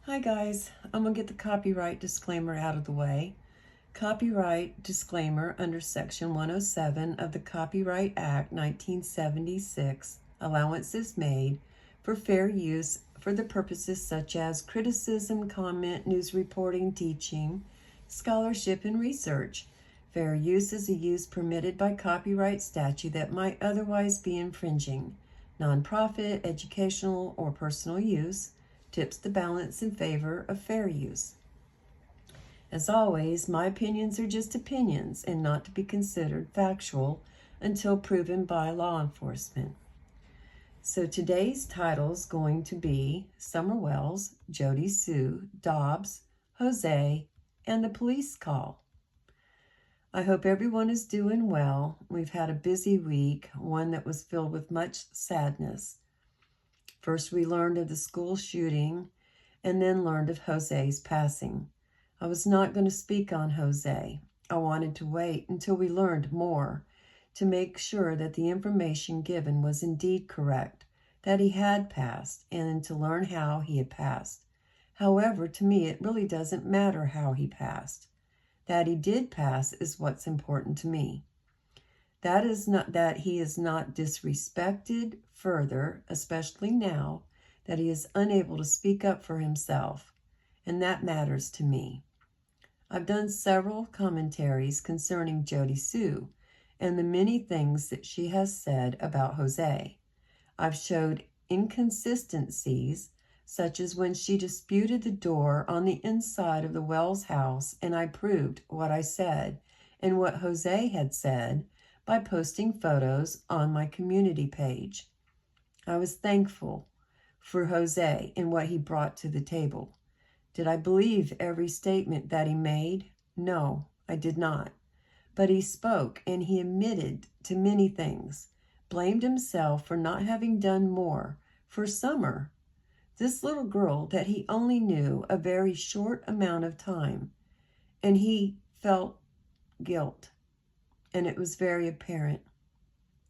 Hi guys, I'm going to get the copyright disclaimer out of the way. Copyright disclaimer under Section 107 of the Copyright Act 1976. Allowance is made for fair use for the purposes such as criticism, comment, news reporting, teaching, scholarship, and research. Fair use is a use permitted by copyright statute that might otherwise be infringing. Nonprofit, educational, or personal use tips the balance in favor of fair use. As always, my opinions are just opinions and not to be considered factual until proven by law enforcement. So today's title is going to be Summer Wells, Jody Sue, Dobbs, Jose, and the police call. I hope everyone is doing well. We've had a busy week, one that was filled with much sadness. First, we learned of the school shooting and then learned of Jose's passing. I was not going to speak on Jose. I wanted to wait until we learned more to make sure that the information given was indeed correct, that he had passed, and to learn how he had passed. However, to me, it really doesn't matter how he passed. That he did pass is what's important to me. That is not that he is not disrespected further, especially now that he is unable to speak up for himself, and that matters to me. I've done several commentaries concerning Jody Sue and the many things that she has said about Jose. I've showed inconsistencies, such as when she disputed the door on the inside of the Wells house, and I proved what I said and what Jose had said by posting photos on my community page. I was thankful for Jose and what he brought to the table. Did I believe every statement that he made? No, I did not. But he spoke and he admitted to many things, blamed himself for not having done more for Summer, this little girl that he only knew a very short amount of time, and he felt guilt. And it was very apparent.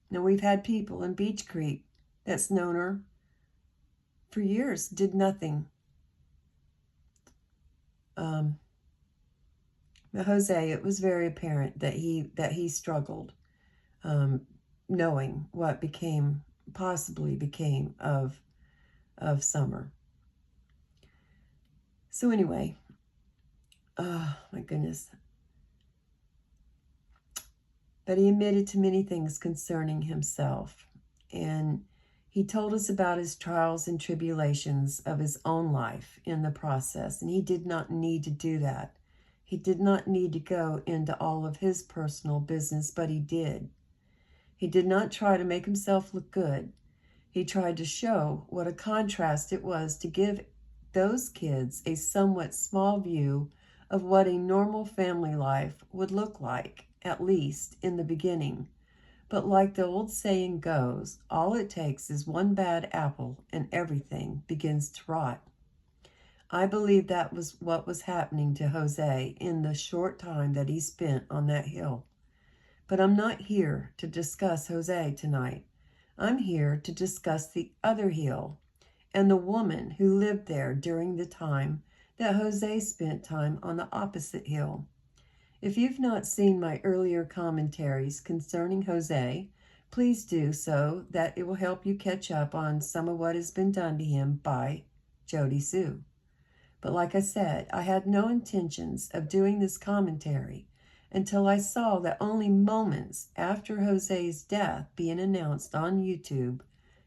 Now, we've had people in Beach Creek that's known her for years, did nothing. Jose, it was very apparent that he struggled, knowing what possibly became of Summer. So anyway, oh my goodness. But he admitted to many things concerning himself. And he told us about his trials and tribulations of his own life in the process. And he did not need to do that. He did not need to go into all of his personal business, but he did. He did not try to make himself look good. He tried to show what a contrast it was to give those kids a somewhat small view of what a normal family life would look like, at least in the beginning. But like the old saying goes, all it takes is one bad apple and everything begins to rot. I believe that was what was happening to Jose in the short time that he spent on that hill. But I'm not here to discuss Jose tonight. I'm here to discuss the other hill and the woman who lived there during the time that Jose spent time on the opposite hill. If you've not seen my earlier commentaries concerning Jose, please do so, that it will help you catch up on some of what has been done to him by Jody Sue. But like I said, I had no intentions of doing this commentary until I saw that only moments after Jose's death being announced on YouTube,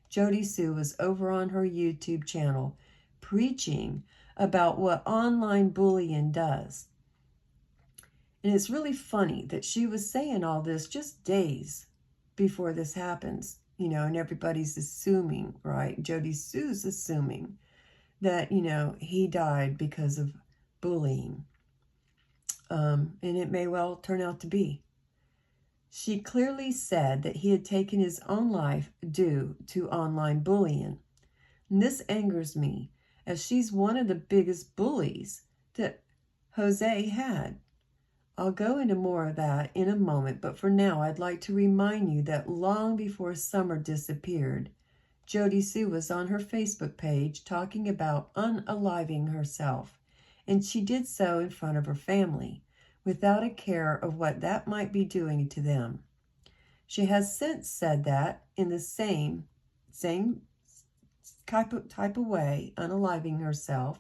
Jody Sue was over on her YouTube channel preaching about what online bullying does. And it's really funny that she was saying all this just days before this happens, and everybody's assuming, right? Jody Sue's assuming that, he died because of bullying. And it may well turn out to be. She clearly said that he had taken his own life due to online bullying. And this angers me, as she's one of the biggest bullies that Jose had. I'll go into more of that in a moment, but for now I'd like to remind you that long before Summer disappeared, Jody Sue was on her Facebook page talking about unaliving herself, and she did so in front of her family, without a care of what that might be doing to them. She has since said that in the same type of way, unaliving herself,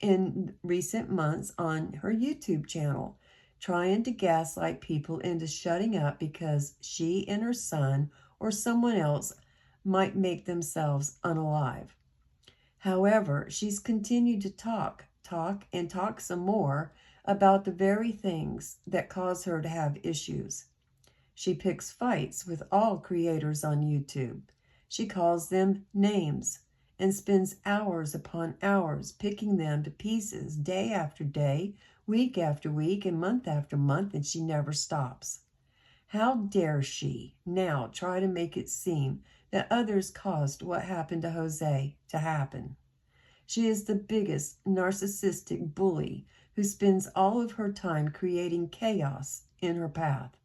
in recent months on her YouTube channel, trying to gaslight people into shutting up because she and her son or someone else might make themselves unalive. However, she's continued to talk some more about the very things that cause her to have issues. She picks fights with all creators on YouTube. She calls them names and spends hours upon hours picking them to pieces day after day, week after week, and month after month, and she never stops. How dare she now try to make it seem that others caused what happened to Jose to happen? She is the biggest narcissistic bully who spends all of her time creating chaos in her path.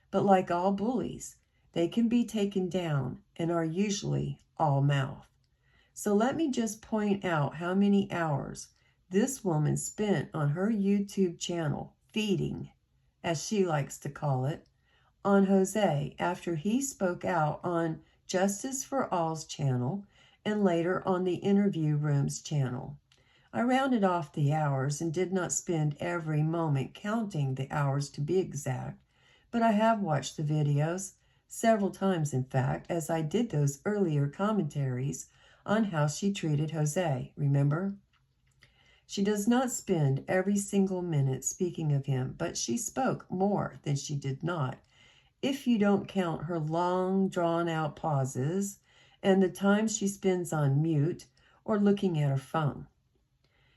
But like all bullies, they can be taken down and are usually all mouth. So let me just point out how many hours this woman spent on her YouTube channel feeding, as she likes to call it, on Jose after he spoke out on Justice for All's channel and later on the Interview Room's channel. I rounded off the hours and did not spend every moment counting the hours to be exact, but I have watched the videos, several times in fact, as I did those earlier commentaries on how she treated Jose, remember? She does not spend every single minute speaking of him, but she spoke more than she did not, if you don't count her long, drawn-out pauses and the time she spends on mute or looking at her phone.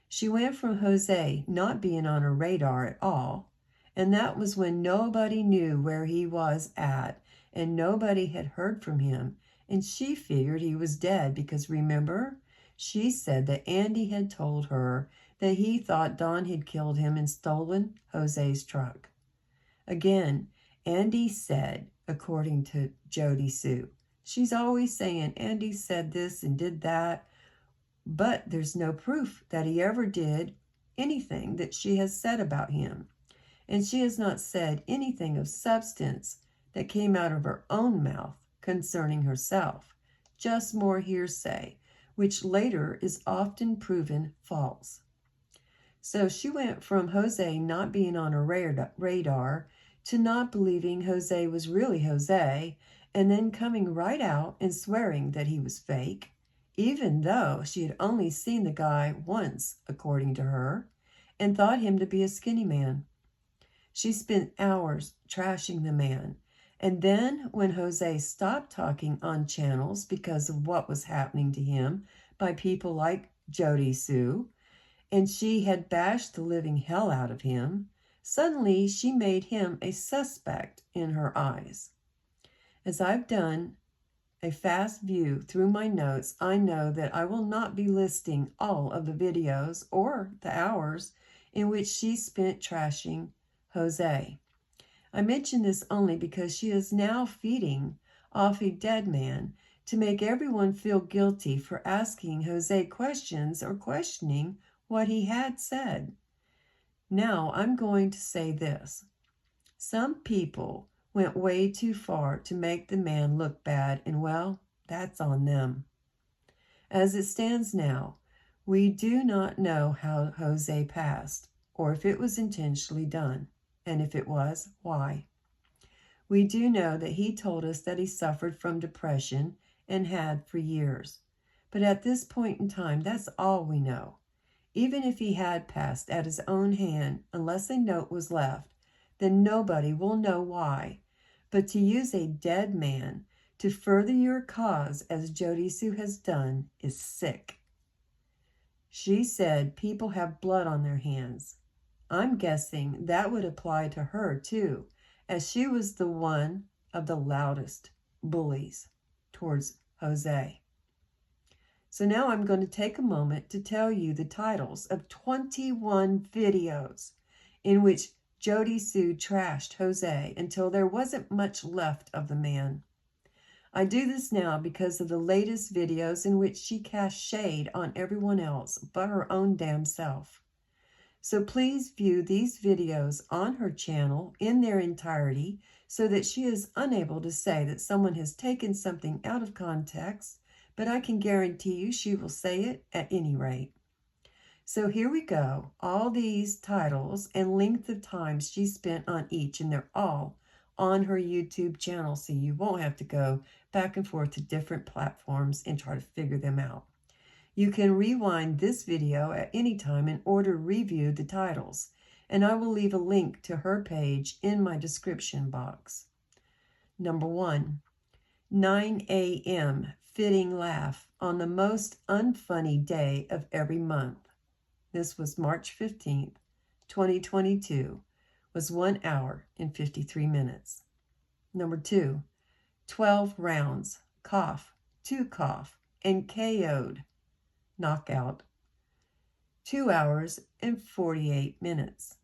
She went from Jose not being on her radar at all, and that was when nobody knew where he was at and nobody had heard from him, and she figured he was dead because, remember, she said that Andy had told her that he thought Don had killed him and stolen Jose's truck. Again, Andy said, according to Jody Sue. She's always saying Andy said this and did that, but there's no proof that he ever did anything that she has said about him. And she has not said anything of substance that came out of her own mouth concerning herself, just more hearsay, which later is often proven false. So she went from Jose not being on her radar to not believing Jose was really Jose, and then coming right out and swearing that he was fake, even though she had only seen the guy once, according to her, and thought him to be a skinny man. She spent hours trashing the man, and then when Jose stopped talking on channels because of what was happening to him by people like Jody Sue, and she had bashed the living hell out of him, suddenly she made him a suspect in her eyes. As I've done a fast view through my notes, I know that I will not be listing all of the videos or the hours in which she spent trashing Jose. I mention this only because she is now feeding off a dead man to make everyone feel guilty for asking Jose questions or questioning what he had said. Now I'm going to say this. Some people went way too far to make the man look bad, and well, that's on them. As it stands now, we do not know how Jose passed, or if it was intentionally done, and if it was, why. We do know that he told us that he suffered from depression and had for years. But at this point in time, that's all we know. Even if he had passed at his own hand, unless a note was left, then nobody will know why. But to use a dead man to further your cause, as Jody Sue has done, is sick. She said people have blood on their hands. I'm guessing that would apply to her too, as she was the one of the loudest bullies towards Jose. So now I'm going to take a moment to tell you the titles of 21 videos in which Jody Sue trashed Jose until there wasn't much left of the man. I do this now because of the latest videos in which she casts shade on everyone else but her own damn self. So please view these videos on her channel in their entirety so that she is unable to say that someone has taken something out of context, but I can guarantee you she will say it at any rate. So here we go, all these titles and length of time she spent on each, and they're all on her YouTube channel, so you won't have to go back and forth to different platforms and try to figure them out. You can rewind this video at any time in order to review the titles, and I will leave a link to her page in my description box. Number 1, 9 a.m. fitting laugh on the most unfunny day of every month. This was March 15th, 2022, was 1 hour and 53 minutes. Number 2, 12 rounds, cough, 2 cough, and KO'd, knockout, 2 hours and 48 minutes.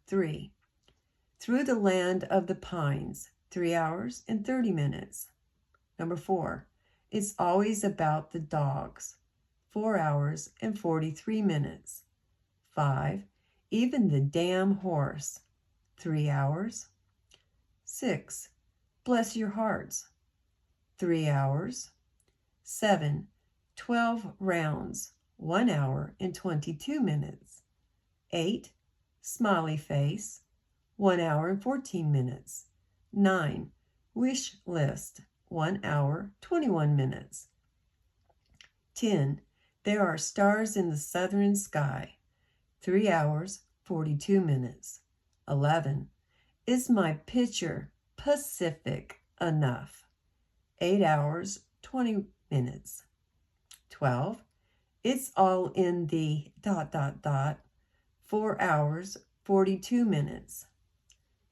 3, through the land of the pines, 3 hours and 30 minutes. Number 4, it's always about the dogs, 4 hours and 43 minutes. 5, even the damn horse, 3 hours. 6, bless your hearts, 3 hours. 7, 12 rounds, 1 hour and 22 minutes. 8, smiley face, 1 hour and 14 minutes. 9, wish list, 1 hour, 21 minutes. 10, there are stars in the southern sky, 3 hours, 42 minutes. 11, is my picture Pacific enough? 8 hours, 20 minutes. 12, it's all in the ... 4 hours, 42 minutes.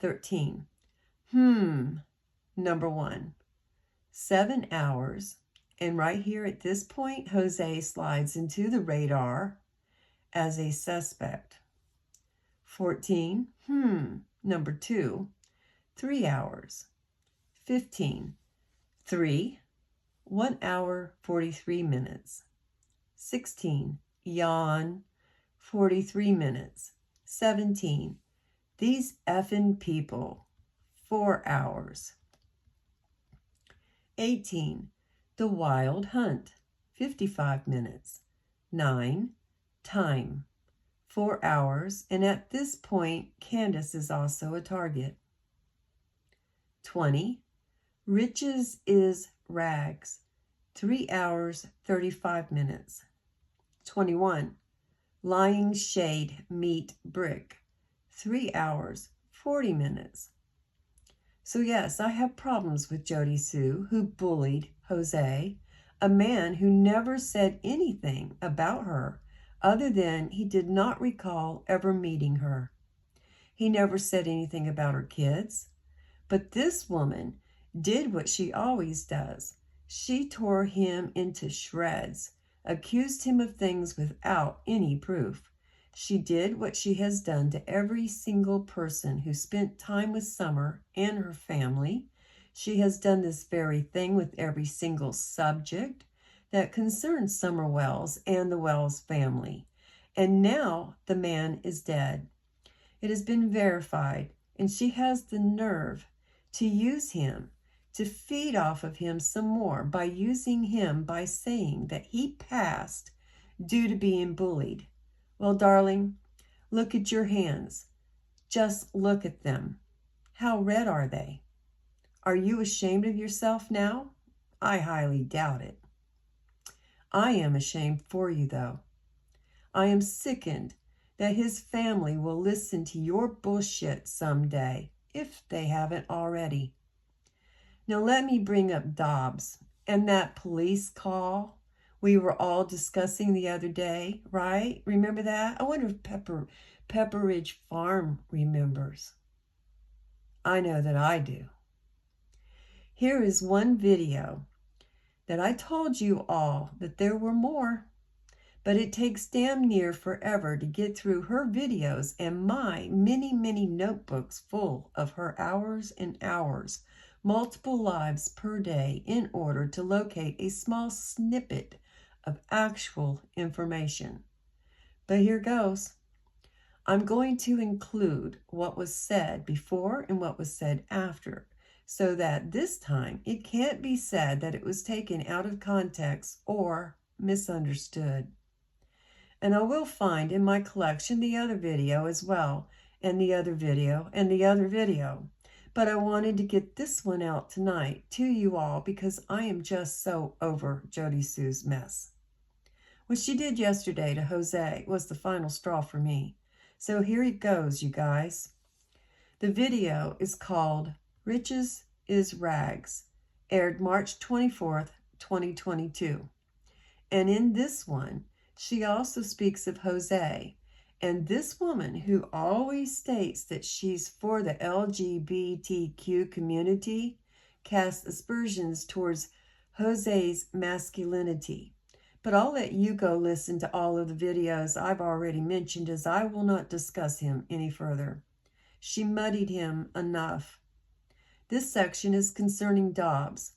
13, number 1, 7 hours. And right here at this point, Jose slides into the radar as a suspect. 14, number 2, 3 hours. 15, 3, 1 hour, 43 minutes. 16, yawn, 43 minutes. 17, these effing people, 4 hours. 18, the wild hunt, 55 minutes. 9, time, 4 hours, and at this point, Candace is also a target. 20, riches is rags, 3 hours, 35 minutes. 21, lying shade meet brick, 3 hours, 40 minutes. So yes, I have problems with Jody Sue, who bullied Jose, a man who never said anything about her other than he did not recall ever meeting her. He never said anything about her kids. But this woman did what she always does. She tore him into shreds, accused him of things without any proof. She did what she has done to every single person who spent time with Summer and her family. She has done this very thing with every single subject that concerns Summer Wells and the Wells family. And now the man is dead. It has been verified, and she has the nerve to use him, to feed off of him some more by using him by saying that he passed due to being bullied. Well, darling, look at your hands. Just look at them. How red are they? Are you ashamed of yourself now? I highly doubt it. I am ashamed for you, though. I am sickened that his family will listen to your bullshit someday, if they haven't already. Now let me bring up Dobbs and that police call we were all discussing the other day, right? Remember that? I wonder if Pepper Ridge Farm remembers. I know that I do. Here is one video that I told you all that there were more, but it takes damn near forever to get through her videos and my many, many notebooks full of her hours and hours, multiple lives per day in order to locate a small snippet of actual information. But here goes. I'm going to include what was said before and what was said after, so that this time it can't be said that it was taken out of context or misunderstood. And I will find in my collection the other video as well, and the other video, and the other video. But I wanted to get this one out tonight to you all because I am just so over Jody Sue's mess. What she did yesterday to Jose was the final straw for me. So here it goes, you guys. The video is called Riches is Rags, aired March 24th, 2022. And in this one, she also speaks of Jose. And this woman who always states that she's for the LGBTQ community casts aspersions towards Jose's masculinity. But I'll let you go listen to all of the videos I've already mentioned, as I will not discuss him any further. She muddied him enough. This section is concerning Dobbs.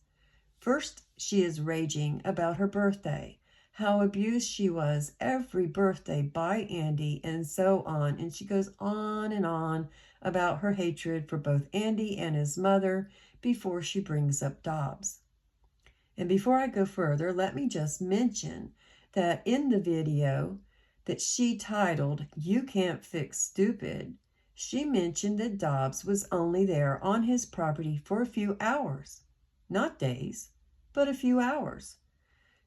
First, she is raging about her birthday, how abused she was every birthday by Andy, and so on. And she goes on and on about her hatred for both Andy and his mother before she brings up Dobbs. And before I go further, let me just mention that in the video that she titled, You Can't Fix Stupid, she mentioned that Dobbs was only there on his property for a few hours. Not days, but a few hours.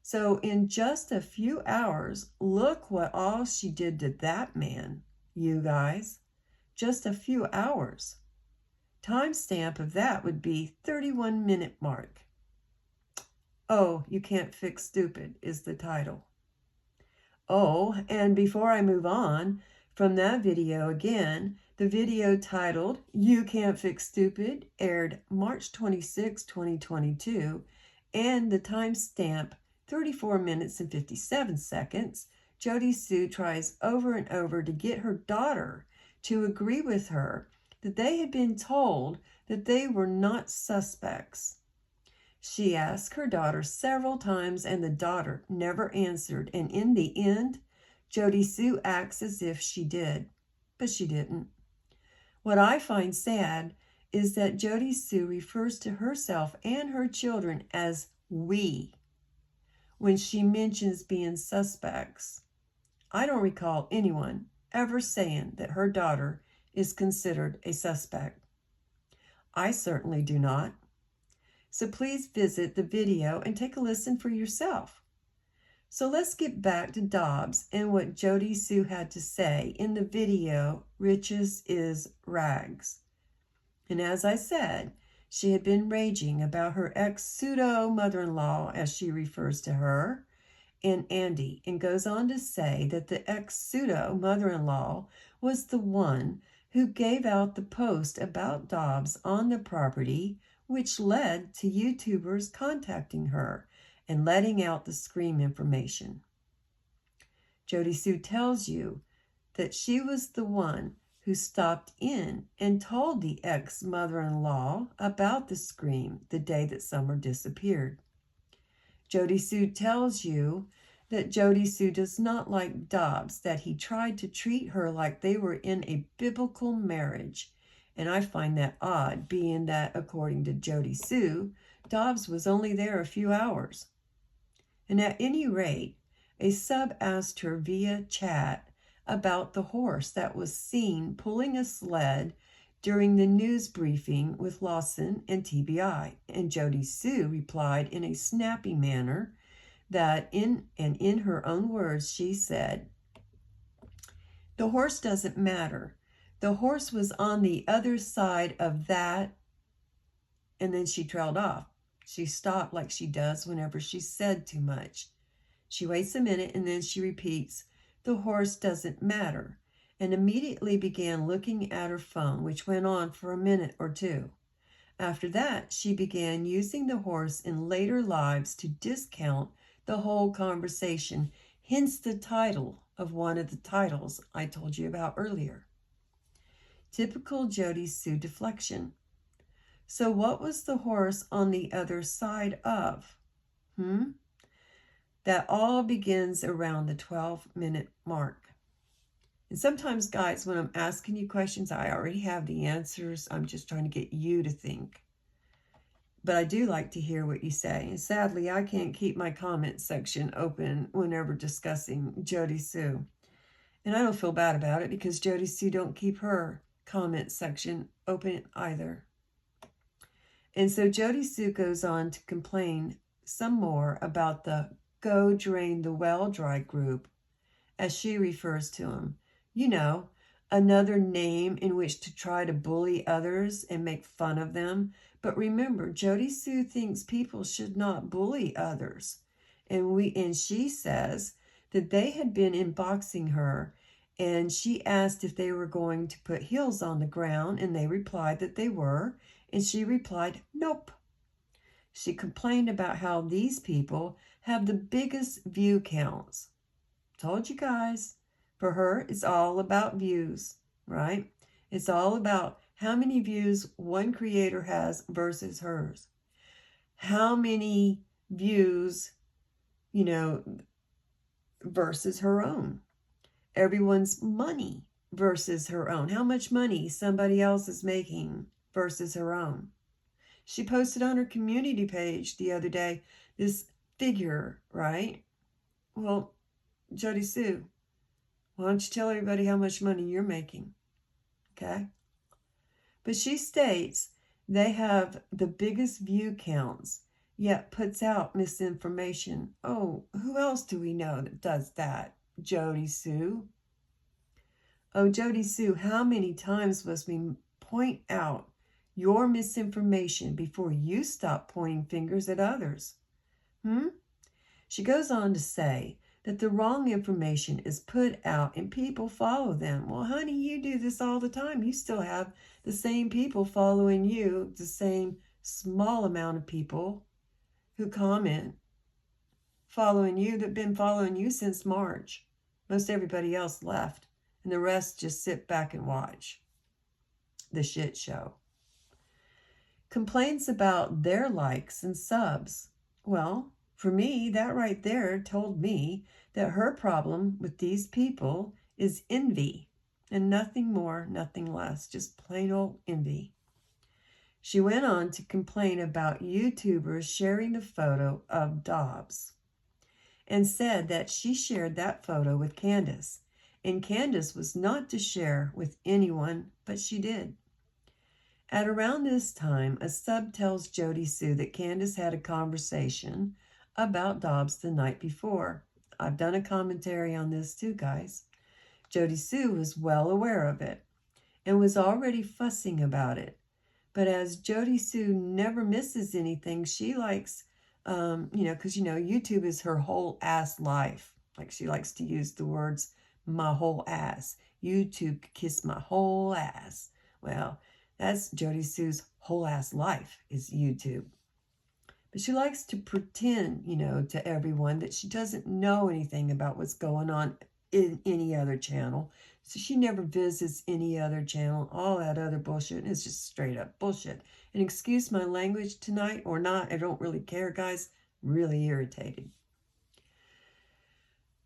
So in just a few hours, look what all she did to that man, you guys. Just a few hours. Timestamp of that would be 31-minute mark. Oh, You Can't Fix Stupid is the title. Oh, and before I move on from that video again, the video titled You Can't Fix Stupid aired March 26, 2022, and the timestamp 34 minutes and 57 seconds. Jody Sue tries over and over to get her daughter to agree with her that they had been told that they were not suspects. She asked her daughter several times, and the daughter never answered. And in the end, Jody Sue acts as if she did, but she didn't. What I find sad is that Jody Sue refers to herself and her children as we when she mentions being suspects. I don't recall anyone ever saying that her daughter is considered a suspect. I certainly do not. So please visit the video and take a listen for yourself. So let's get back to Dobbs and what Jody Sue had to say in the video, Riches is Rags. And as I said, she had been raging about her ex-pseudo-mother-in-law, as she refers to her, and Andy, and goes on to say that the ex-pseudo-mother-in-law was the one who gave out the post about Dobbs on the property, which led to YouTubers contacting her and letting out the Scream information. Jody Sue tells you that she was the one who stopped in and told the ex-mother-in-law about the Scream the day that Summer disappeared. Jody Sue tells you that Jody Sue does not like Dobbs, that he tried to treat her like they were in a biblical marriage. And I find that odd, being that, according to Jody Sue, Dobbs was only there a few hours. And at any rate, a sub asked her via chat about the horse that was seen pulling a sled during the news briefing with Lawson and TBI. And Jody Sue replied in a snappy manner that in her own words, she said, "The horse doesn't matter. The horse was on the other side of that," and then she trailed off. She stopped like she does whenever she's said too much. She waits a minute and then she repeats, "The horse doesn't matter," and immediately began looking at her phone, which went on for a minute or two. After that, she began using the horse in later lives to discount the whole conversation, hence the title of one of the titles I told you about earlier. Typical Jody Sue deflection. So what was the horse on the other side of? That all begins around the 12-minute mark. And sometimes, guys, when I'm asking you questions, I already have the answers. I'm just trying to get you to think. But I do like to hear what you say. And sadly, I can't keep my comment section open whenever discussing Jody Sue. And I don't feel bad about it because Jody Sue don't keep her comment section open either. And so Jody Sue goes on to complain some more about the Go Drain the Well Dry group, as she refers to them. You know, another name in which to try to bully others and make fun of them. But remember, Jody Sue thinks people should not bully others. And she says that they had been inboxing her, and she asked if they were going to put heels on the ground, and they replied that they were, and she replied, nope. She complained about how these people have the biggest view counts. Told you guys. For her, it's all about views, right? It's all about how many views one creator has versus hers. How many views, versus her own. Everyone's money versus her own. How much money somebody else is making versus her own. She posted on her community page the other day this figure, right? Well, Jody Sue, why don't you tell everybody how much money you're making? Okay? But she states they have the biggest view counts, yet puts out misinformation. Oh, who else do we know that does that? Jody Sue. Oh, Jody Sue, how many times must we point out your misinformation before you stop pointing fingers at others? She goes on to say that the wrong information is put out and people follow them. Well, honey, you do this all the time. You still have the same people following you, the same small amount of people who comment following you that have been following you since March. Most everybody else left, and the rest just sit back and watch the shit show. Complaints about their likes and subs. Well, for me, that right there told me that her problem with these people is envy, and nothing more, nothing less, just plain old envy. She went on to complain about YouTubers sharing the photo of Dobbs and said that she shared that photo with Candace, and Candace was not to share with anyone, but she did. At around this time, a sub tells Jody Sue that Candace had a conversation about Dobbs the night before. I've done a commentary on this too, guys. Jody Sue was well aware of it and was already fussing about it. But as Jody Sue never misses anything, she likes, because, YouTube is her whole ass life. Like she likes to use the words, my whole ass. YouTube could kiss my whole ass. Well, that's Jody Sue's whole ass life is YouTube. But she likes to pretend, to everyone that she doesn't know anything about what's going on in any other channel. So she never visits any other channel, all that other bullshit. And it's just straight up bullshit. And excuse my language tonight or not, I don't really care, guys. Really irritated.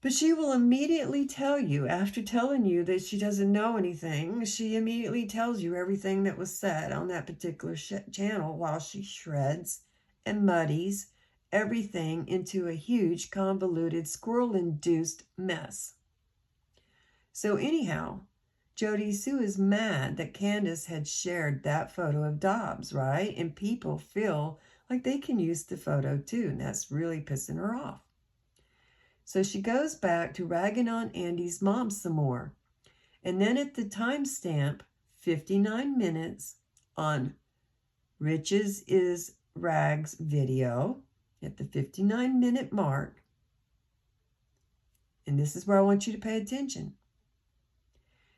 But she will immediately tell you, after telling you that she doesn't know anything, she immediately tells you everything that was said on that particular channel while she shreds and muddies everything into a huge, convoluted, squirrel-induced mess. So anyhow, Jody Sue is mad that Candace had shared that photo of Dobbs, right? And people feel like they can use the photo too, and that's really pissing her off. So she goes back to ragging on Andy's mom some more. And then at the timestamp, 59 minutes on Riches is Rags video, at the 59-minute mark, and this is where I want you to pay attention,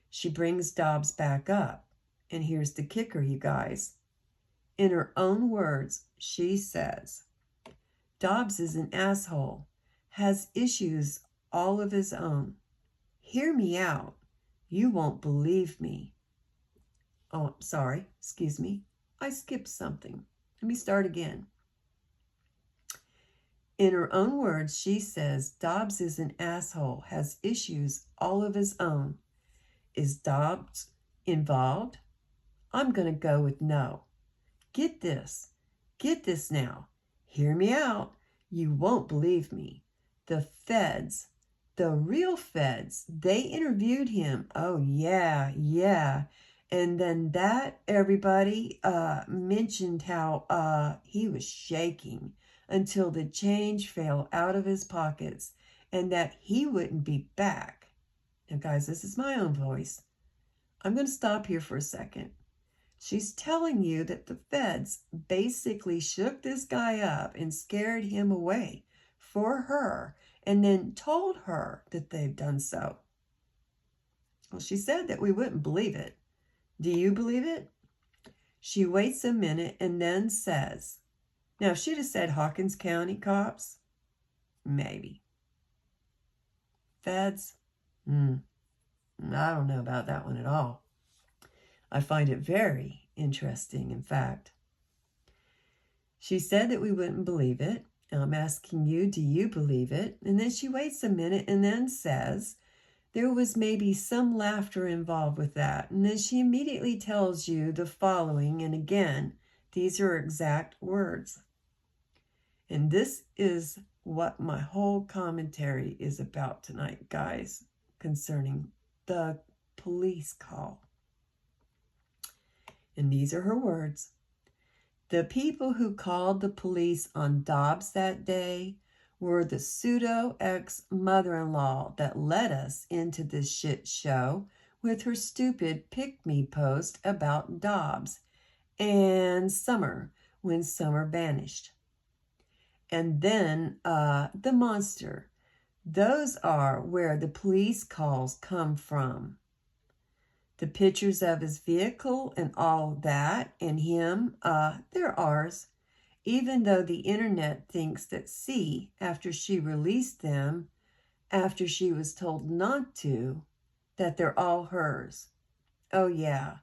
she brings Dobbs back up. And here's the kicker, you guys. In her own words, she says, Dobbs is an asshole, has issues all of his own. Hear me out. You won't believe me. Oh, sorry, excuse me. I skipped something. Let me start again. In her own words, she says Dobbs is an asshole, has issues all of his own. Is Dobbs involved? I'm going to go with no. Get this. Get this now. Hear me out. You won't believe me. The feds, the real feds, they interviewed him. Oh, yeah. And then everybody mentioned how he was shaking until the change fell out of his pockets and that he wouldn't be back. Now, guys, this is my own voice. I'm going to stop here for a second. She's telling you that the feds basically shook this guy up and scared him away for her and then told her that they've done so. Well, she said that we wouldn't believe it. Do you believe it? She waits a minute and then says, now, if she'd have said Hawkins County cops, maybe. Feds? I don't know about that one at all. I find it very interesting, in fact. She said that we wouldn't believe it. And I'm asking you, do you believe it? And then she waits a minute and then says, there was maybe some laughter involved with that. And then she immediately tells you the following, and again, these are exact words. And this is what my whole commentary is about tonight, guys, concerning the police call. And these are her words. The people who called the police on Dobbs that day were the pseudo ex-mother-in-law that led us into this shit show with her stupid pick-me post about Dobbs and Summer when Summer vanished. And then the monster. Those are where the police calls come from. The pictures of his vehicle and all that and him, they're ours. Even though the internet thinks that C, after she released them, after she was told not to, that they're all hers. Oh yeah,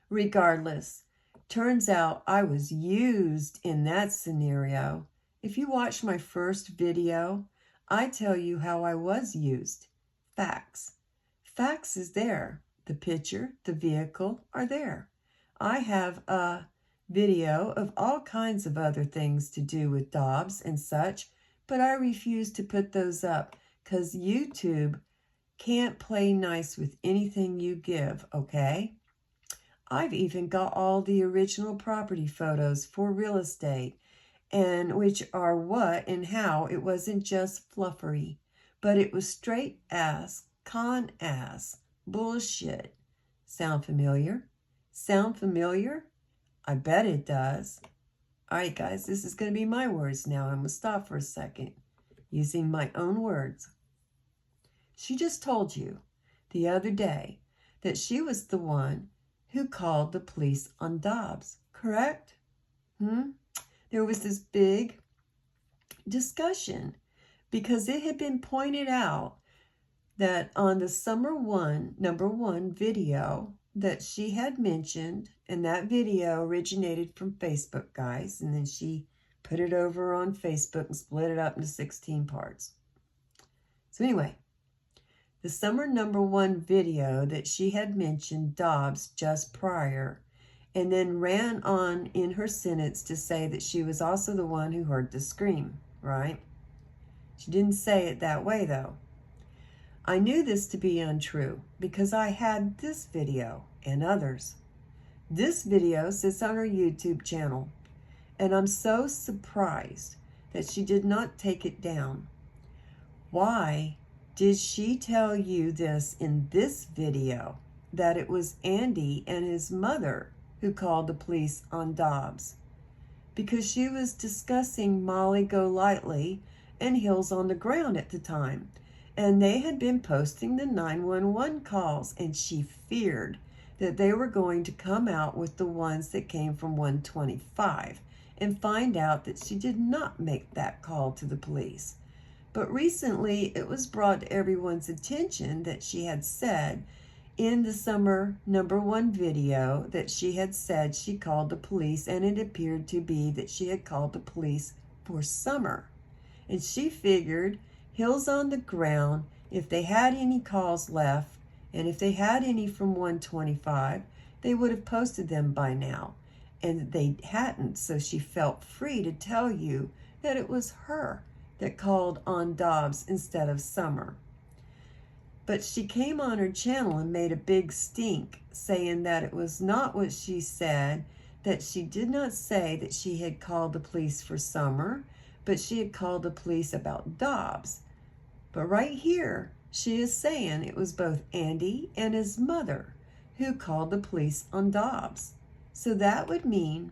regardless. Turns out I was used in that scenario. If you watch my first video, I tell you how I was used. Facts. Facts is there. The picture, the vehicle are there. I have a video of all kinds of other things to do with Dobbs and such, but I refuse to put those up because YouTube can't play nice with anything you give, okay? I've even got all the original property photos for real estate, and which are what and how it wasn't just fluffery, but it was straight ass, con ass, bullshit. Sound familiar? Sound familiar? I bet it does. All right, guys, this is going to be my words now. I'm going to stop for a second using my own words. She just told you the other day that she was the one who called the police on Dobbs, correct? There was this big discussion because it had been pointed out that on the number one video that she had mentioned, and that video originated from Facebook, guys, and then she put it over on Facebook and split it up into 16 parts. So anyway, the summer number one video that she had mentioned Dobbs just prior, and then ran on in her sentence to say that she was also the one who heard the scream, right? She didn't say it that way, though. I knew this to be untrue because I had this video and others. This video sits on her YouTube channel, and I'm so surprised that she did not take it down. Why did she tell you this in this video, that it was Andy and his mother who called the police on Dobbs? Because she was discussing Molly Golightly and Hills on the Ground at the time, and they had been posting the 911 calls, and she feared that they were going to come out with the ones that came from 125 and find out that she did not make that call to the police. But recently it was brought to everyone's attention that she had said in the summer #1 video that she had said she called the police, and it appeared to be that she had called the police for Summer. And she figured Hills on the Ground, if they had any calls left, and if they had any from 125, they would have posted them by now. And they hadn't, so she felt free to tell you that it was her that called on Dobbs instead of Summer. But she came on her channel and made a big stink, saying that it was not what she said, that she did not say that she had called the police for Summer, but she had called the police about Dobbs. But right here, she is saying it was both Andy and his mother who called the police on Dobbs. So that would mean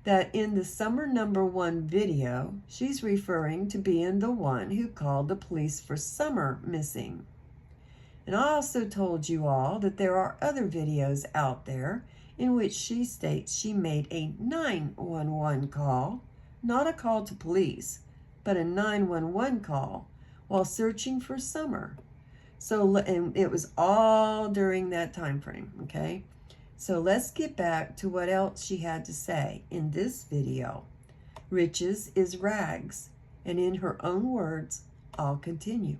that in the summer #1 video, she's referring to being the one who called the police for Summer missing. And I also told you all that there are other videos out there in which she states she made a 911 call, not a call to police, but a 911 call while searching for Summer. So, and it was all during that time frame, okay? So let's get back to what else she had to say in this video. Riches is rags, and in her own words, I'll continue.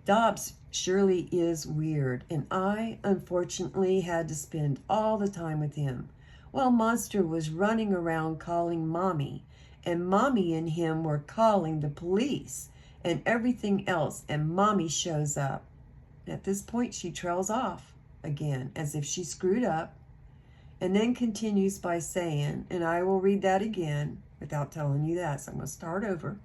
Dobbs surely is weird, and I, unfortunately, had to spend all the time with him while Monster was running around calling Mommy, and Mommy and him were calling the police and everything else, and Mommy shows up. At this point, she trails off again, as if she screwed up, and then continues by saying, and I will read that again without telling you that, so I'm going to start over.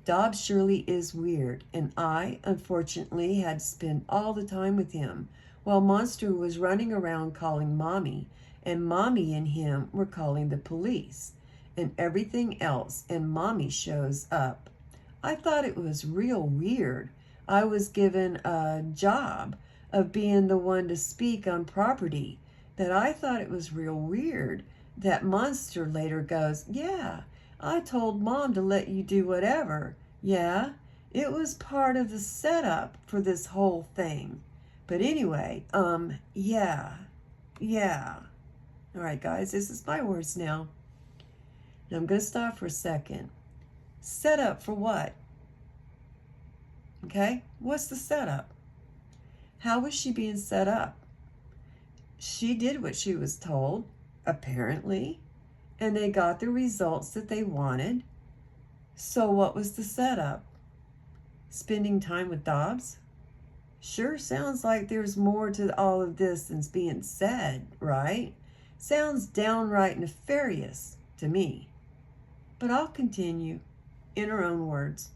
Dobbs surely is weird, and I, unfortunately, had to spend all the time with him while Monster was running around calling Mommy, and Mommy and him were calling the police and everything else, and Mommy shows up. I thought it was real weird. I was given a job of being the one to speak on property, that I thought it was real weird that Monster later goes, yeah, I told Mom to let you do whatever. Yeah, it was part of the setup for this whole thing. But anyway, yeah. All right, guys, this is my words now. Now I'm going to stop for a second. Setup for what? Okay, what's the setup? How was she being set up? She did what she was told, apparently, and they got the results that they wanted. So what was the setup? Spending time with Dobbs? Sure sounds like there's more to all of this than's being said, right? Sounds downright nefarious to me. But I'll continue in her own words.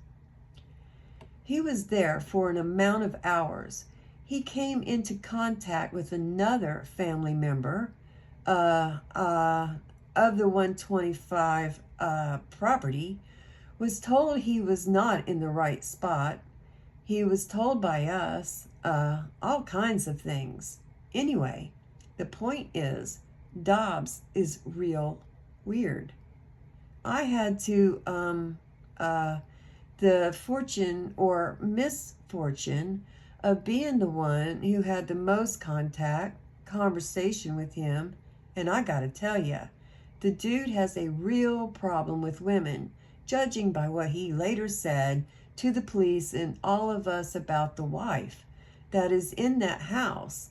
He was there for an amount of hours. He came into contact with another family member of the 125 property, was told he was not in the right spot. He was told by us all kinds of things. Anyway, the point is, Dobbs is real weird. I had to, the fortune or misfortune of being the one who had the most conversation with him, and I gotta tell you, the dude has a real problem with women, judging by what he later said to the police and all of us about the wife that is in that house,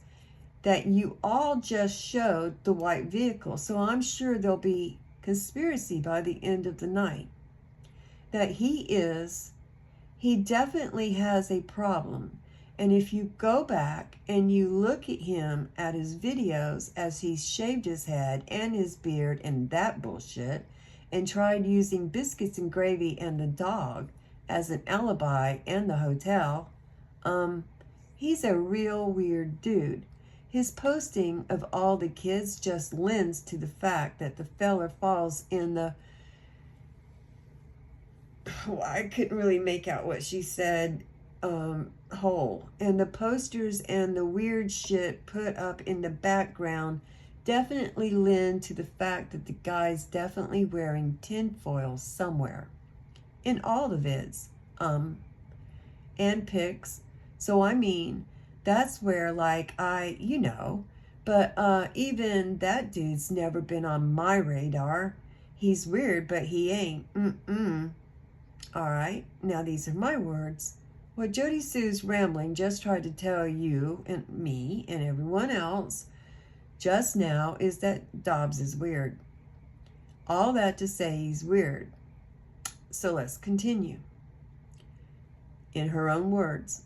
that you all just showed the white vehicle. So I'm sure there'll be conspiracy by the end of the night. That he definitely has a problem. And if you go back and you look at him at his videos as he's shaved his head and his beard and that bullshit, and tried using biscuits and gravy and the dog as an alibi and the hotel, he's a real weird dude. His posting of all the kids just lends to the fact that the feller falls in the, I couldn't really make out what she said, hole. And the posters and the weird shit put up in the background definitely lend to the fact that the guy's definitely wearing tinfoil somewhere in all the vids and pics. So I mean, That's where, like, but even that dude's never been on my radar. He's weird, but he ain't. All right, now these are my words. What Jody Sue's rambling just tried to tell you and me and everyone else just now is that Dobbs is weird. All that to say he's weird. So let's continue. In her own words,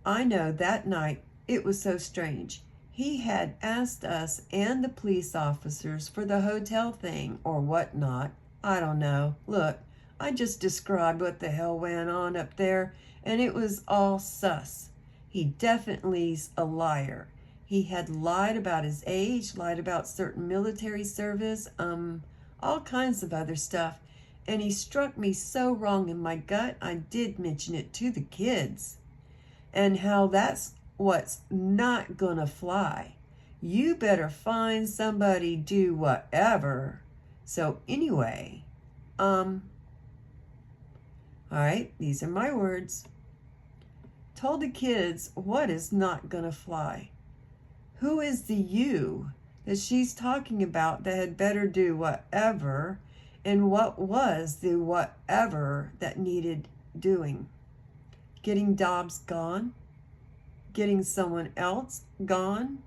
I know that night it was so strange. He had asked us and the police officers for the hotel thing or whatnot. I don't know. Look, I just described what the hell went on up there, and it was all sus. He definitely's a liar. He had lied about his age, lied about certain military service, all kinds of other stuff. And he struck me so wrong in my gut, I did mention it to the kids. And how that's what's not gonna fly. You better find somebody, do whatever. So anyway, all right, these are my words. Told the kids what is not gonna fly. Who is the you that she's talking about that had better do whatever, and what was the whatever that needed doing? Getting Dobbs gone? Getting someone else gone?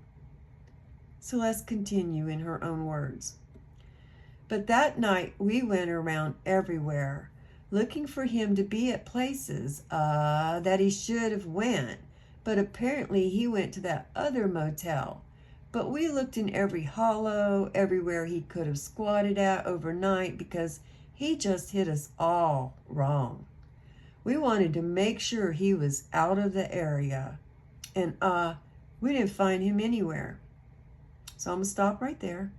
So let's continue in her own words. But that night we went around everywhere looking for him to be at places that he should have went, but apparently he went to that other motel. But we looked in every hollow, everywhere he could have squatted at overnight, because he just hit us all wrong. We wanted to make sure he was out of the area, and we didn't find him anywhere. So I'm gonna stop right there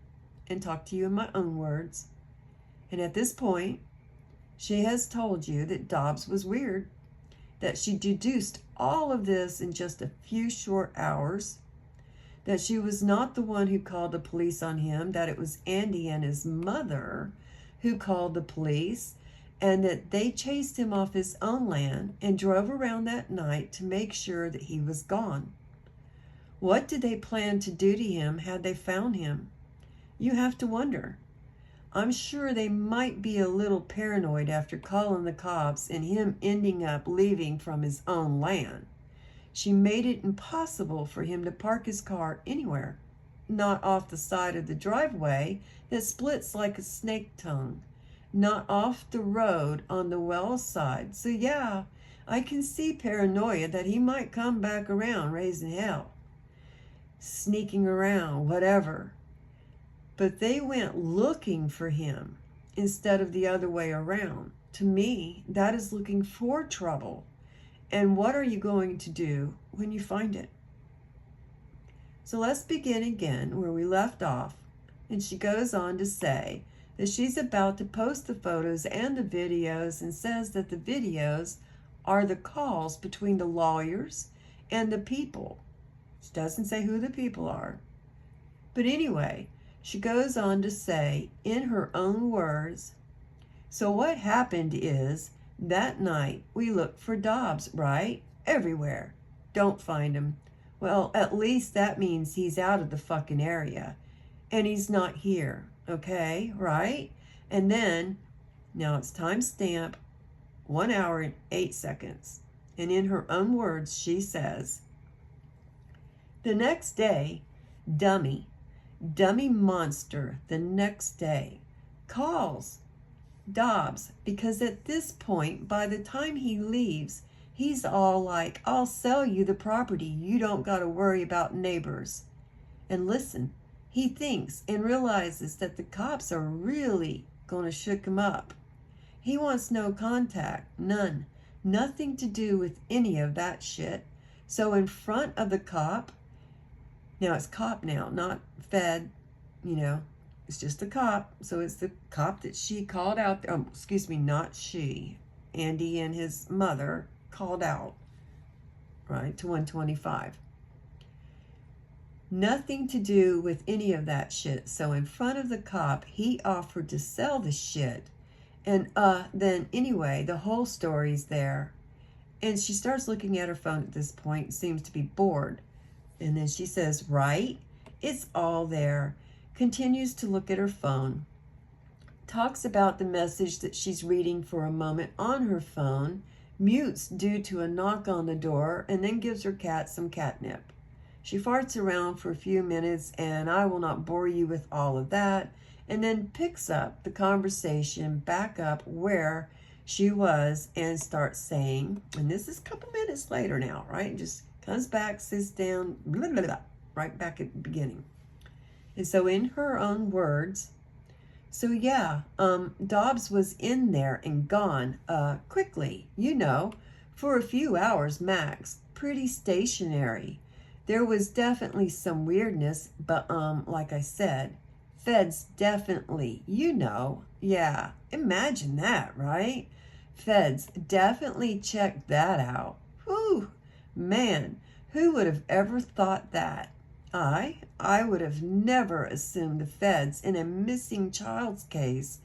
and talk to you in my own words. And at this point, she has told you that Dobbs was weird, that she deduced all of this in just a few short hours, that she was not the one who called the police on him, that it was Andy and his mother who called the police, and that they chased him off his own land and drove around that night to make sure that he was gone. What did they plan to do to him had they found him? You have to wonder. I'm sure they might be a little paranoid after calling the cops and him ending up leaving from his own land. She made it impossible for him to park his car anywhere, not off the side of the driveway that splits like a snake tongue, not off the road on the well side. So yeah, I can see paranoia that he might come back around raising hell, sneaking around, whatever. But they went looking for him instead of the other way around. To me, that is looking for trouble. And what are you going to do when you find it? So let's begin again where we left off. And she goes on to say that she's about to post the photos and the videos, and says that the videos are the calls between the lawyers and the people. She doesn't say who the people are. But anyway, she goes on to say in her own words, so what happened is that night we looked for Dobbs, right? Everywhere. Don't find him. Well, at least that means he's out of the fucking area. And he's not here, okay? Right? And then, now it's timestamp, 1 hour and 8 seconds. And in her own words, she says, the next day, dummy monster, the next day, calls Dobbs, because at this point, by the time he leaves, he's all like, I'll sell you the property. You don't got to worry about neighbors. And listen, he thinks and realizes that the cops are really going to shook him up. He wants no contact, none, nothing to do with any of that shit. So in front of the cop, now it's cop now, not fed, it's just a cop. So it's the cop that she called out. Not she. Andy and his mother called out, right, to 125. Nothing to do with any of that shit. So in front of the cop, he offered to sell the shit. And then anyway, the whole story's there. And she starts looking at her phone at this point, seems to be bored. And then she says, right? It's all there. Continues to look at her phone. Talks about the message that she's reading for a moment on her phone. Mutes due to a knock on the door, and then gives her cat some catnip. She farts around for a few minutes, and I will not bore you with all of that, and then picks up the conversation back up where she was and starts saying, and this is a couple minutes later now, right? Just comes back, sits down, blah, blah, blah, right back at the beginning. And so in her own words, so yeah, Dobbs was in there and gone quickly, for a few hours max, pretty stationary. There was definitely some weirdness, but like I said, feds definitely, yeah, imagine that, right? Feds definitely checked that out. Whew, man, who would have ever thought that? I would have never assumed the feds in a missing child's case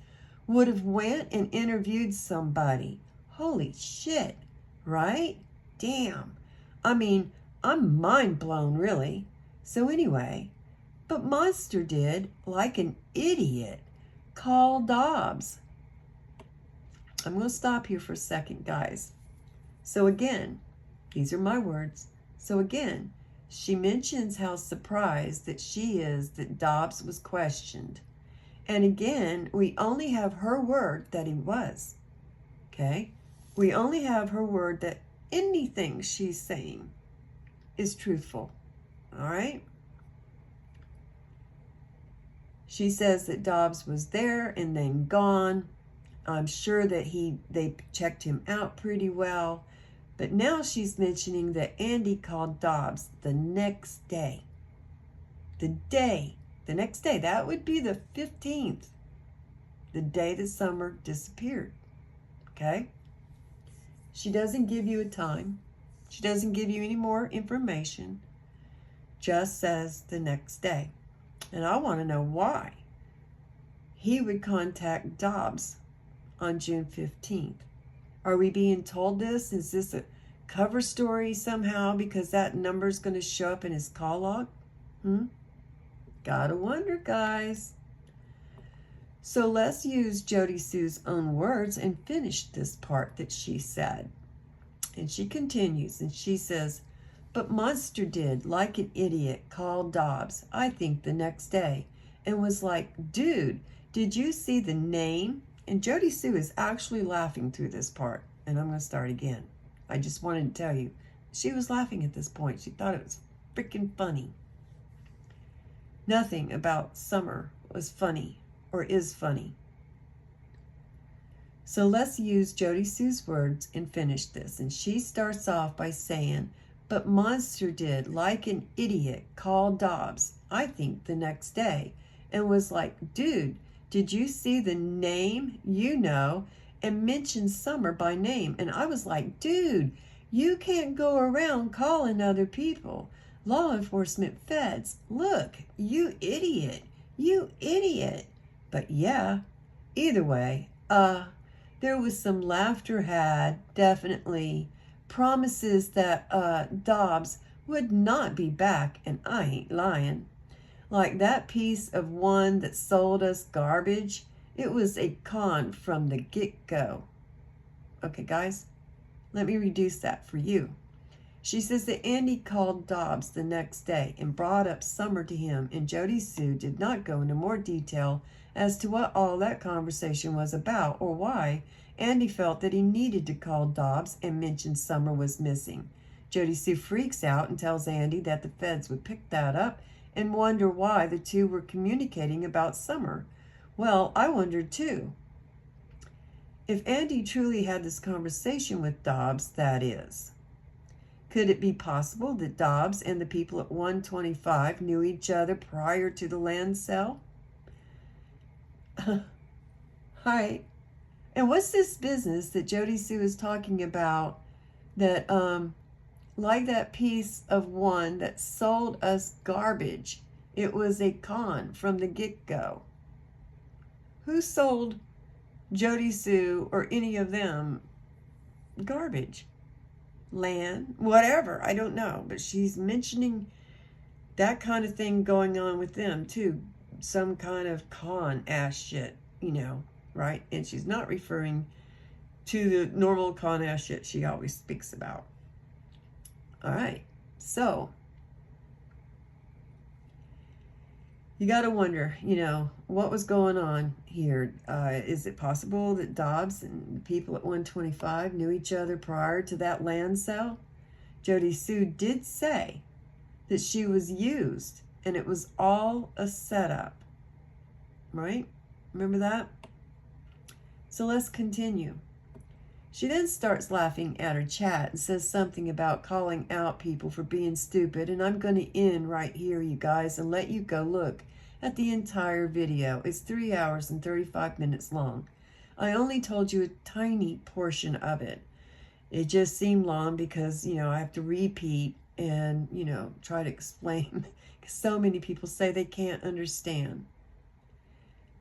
would have went and interviewed somebody. Holy shit, right? Damn. I mean, I'm mind blown, really. So anyway, but Monster did, like an idiot, call Dobbs. I'm going to stop here for a second, guys. So again, these are my words. So again, she mentions how surprised that she is that Dobbs was questioned. And again, we only have her word that he was. Okay? We only have her word that anything she's saying is truthful. All right? She says that Dobbs was there and then gone. I'm sure that they checked him out pretty well. But now she's mentioning that Andy called Dobbs the next day. The next day. That would be the 15th. The day that Summer disappeared. Okay? She doesn't give you a time. She doesn't give you any more information. Just says the next day. And I want to know why he would contact Dobbs on June 15th. Are we being told this? Is this a cover story somehow because that number's going to show up in his call log? Gotta wonder, guys. So let's use Jody Sue's own words and finish this part that she said. And she continues and she says, but Monster did, like an idiot, call Dobbs, I think the next day, and was like, dude, did you see the name? And Jody Sue is actually laughing through this part. And I'm going to start again. I just wanted to tell you, she was laughing at this point. She thought it was freaking funny. Nothing about Summer was funny or is funny. So let's use Jody Sue's words and finish this. And she starts off by saying, but Monster did, like an idiot, call Dobbs, I think the next day, and was like, dude, did you see the name? And mentioned Summer by name. And I was like, dude, you can't go around calling other people. Law enforcement feds. Look, you idiot. You idiot. But yeah, either way, there was some laughter had, definitely. Promises that Dobbs would not be back, and I ain't lying. Like that piece of one that sold us garbage, it was a con from the get-go. Okay, guys, let me reduce that for you. She says that Andy called Dobbs the next day and brought up Summer to him, and Jody Sue did not go into more detail as to what all that conversation was about or why Andy felt that he needed to call Dobbs and mention Summer was missing. Jody Sue freaks out and tells Andy that the feds would pick that up and wonder why the two were communicating about Summer. Well, I wondered too. If Andy truly had this conversation with Dobbs, that is. Could it be possible that Dobbs and the people at 125 knew each other prior to the land sale? Hi. And what's this business that Jody Sue is talking about that, like that piece of one that sold us garbage, it was a con from the get-go? Who sold Jody Sue or any of them garbage? land, whatever. I don't know. But she's mentioning that kind of thing going on with them too. Some kind of con ass shit, right? And she's not referring to the normal con ass shit she always speaks about. All right. So you got to wonder, what was going on here? Is it possible that Dobbs and the people at 125 knew each other prior to that land sale? Jody Sue did say that she was used and it was all a setup, right? Remember that? So let's continue. She then starts laughing at her chat and says something about calling out people for being stupid. And I'm going to end right here, you guys, and let you go look at the entire video. It's 3 hours and 35 minutes long. I only told you a tiny portion of it. It just seemed long because, I have to repeat and, try to explain. Because so many people say they can't understand,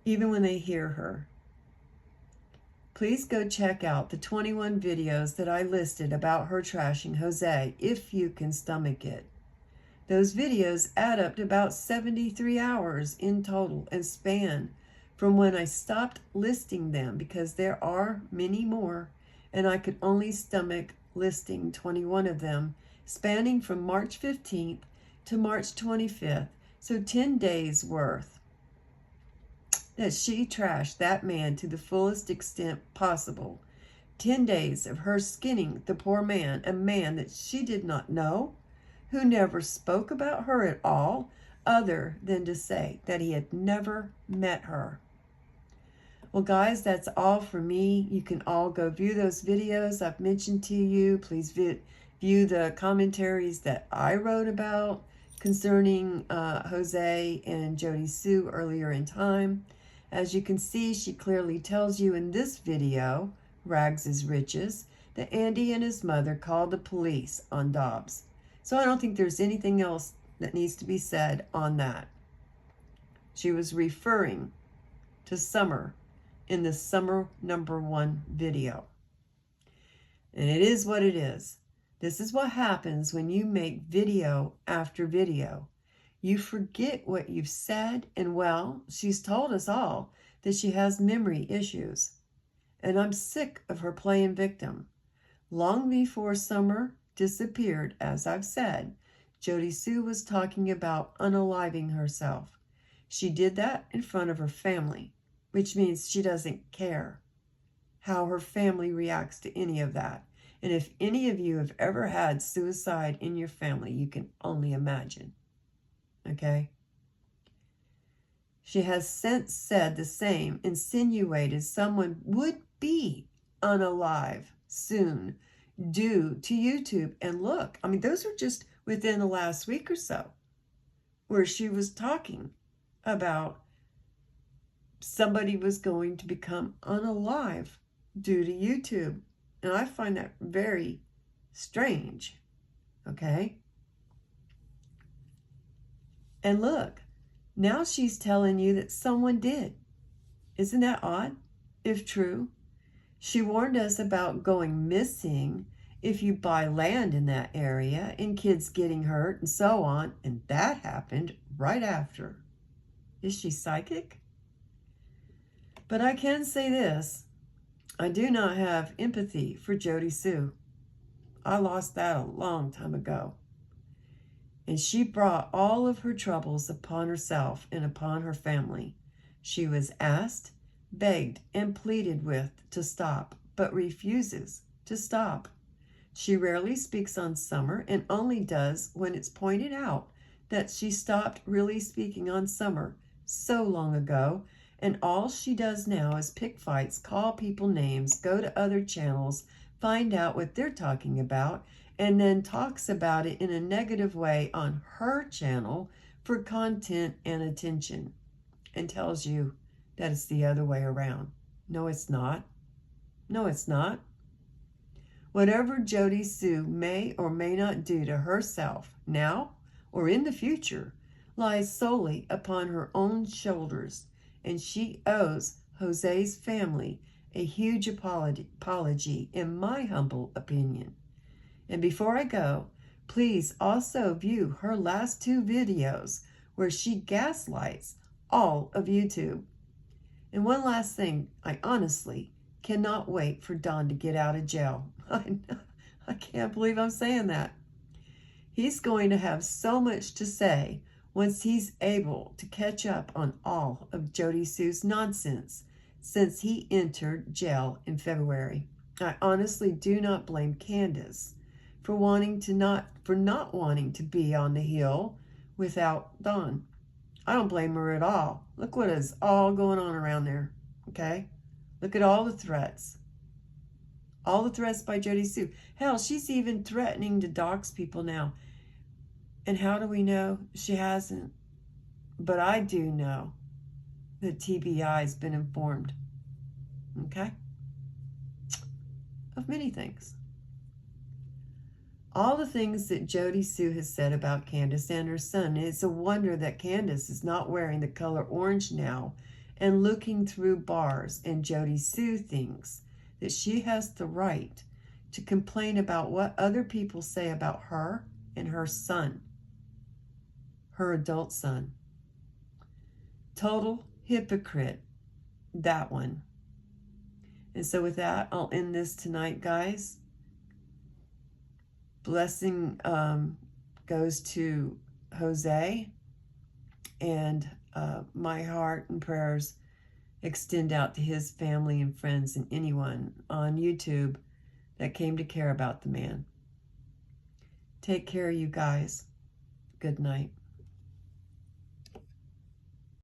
even when they hear her. Please go check out the 21 videos that I listed about her trashing Jose, if you can stomach it. Those videos add up to about 73 hours in total and span from when I stopped listing them, because there are many more, and I could only stomach listing 21 of them, spanning from March 15th to March 25th, so 10 days worth. That she trashed that man to the fullest extent possible. 10 days of her skinning the poor man, a man that she did not know, who never spoke about her at all, other than to say that he had never met her. Well, guys, that's all for me. You can all go view those videos I've mentioned to you. Please view the commentaries that I wrote about concerning Jose and Jody Sue earlier in time. As you can see, she clearly tells you in this video, Rags is Riches, that Andy and his mother called the police on Dobbs. So I don't think there's anything else that needs to be said on that. She was referring to Summer in the Summer #1 video. And it is what it is. This is what happens when you make video after video. You forget what you've said, and well, she's told us all that she has memory issues. And I'm sick of her playing victim. Long before Summer disappeared, as I've said, Jody Sue was talking about unaliving herself. She did that in front of her family, which means she doesn't care how her family reacts to any of that. And if any of you have ever had suicide in your family, you can only imagine. Okay? She has since said the same, insinuated someone would be unalive soon due to YouTube. And look, those are just within the last week or so, where she was talking about somebody was going to become unalive due to YouTube. And I find that very strange. Okay? And look, now she's telling you that someone did. Isn't that odd, if true? She warned us about going missing if you buy land in that area and kids getting hurt and so on. And that happened right after. Is she psychic? But I can say this. I do not have empathy for Jody Sue. I lost that a long time ago. And she brought all of her troubles upon herself and upon her family. She was asked, begged, and pleaded with to stop, but refuses to stop. She rarely speaks on Summer and only does when it's pointed out that she stopped really speaking on Summer so long ago, and all she does now is pick fights, call people names, go to other channels, find out what they're talking about, and then talks about it in a negative way on her channel for content and attention, and tells you that it's the other way around. No, it's not. No, it's not. Whatever Jody Sue may or may not do to herself now or in the future lies solely upon her own shoulders, and she owes Jose's family a huge apology, in my humble opinion. And before I go, please also view her last 2 videos where she gaslights all of YouTube. And one last thing, I honestly cannot wait for Don to get out of jail. I can't believe I'm saying that. He's going to have so much to say once he's able to catch up on all of Jody Sue's nonsense since he entered jail in February. I honestly do not blame Candace for not wanting to be on the hill without Don. I don't blame her at all. Look what is all going on around there, okay? Look at all the threats. All the threats by Jody Sue. Hell, she's even threatening to dox people now. And how do we know she hasn't? But I do know that TBI has been informed, okay? Of many things. All the things that Jody Sue has said about Candace and her son. It's a wonder that Candace is not wearing the color orange now and looking through bars, and Jody Sue thinks that she has the right to complain about what other people say about her and her son, her adult son. Total hypocrite, that one. And so with that, I'll end this tonight, guys. Blessing goes to Jose, and my heart and prayers extend out to his family and friends and anyone on YouTube that came to care about the man. Take care, you guys. Good night.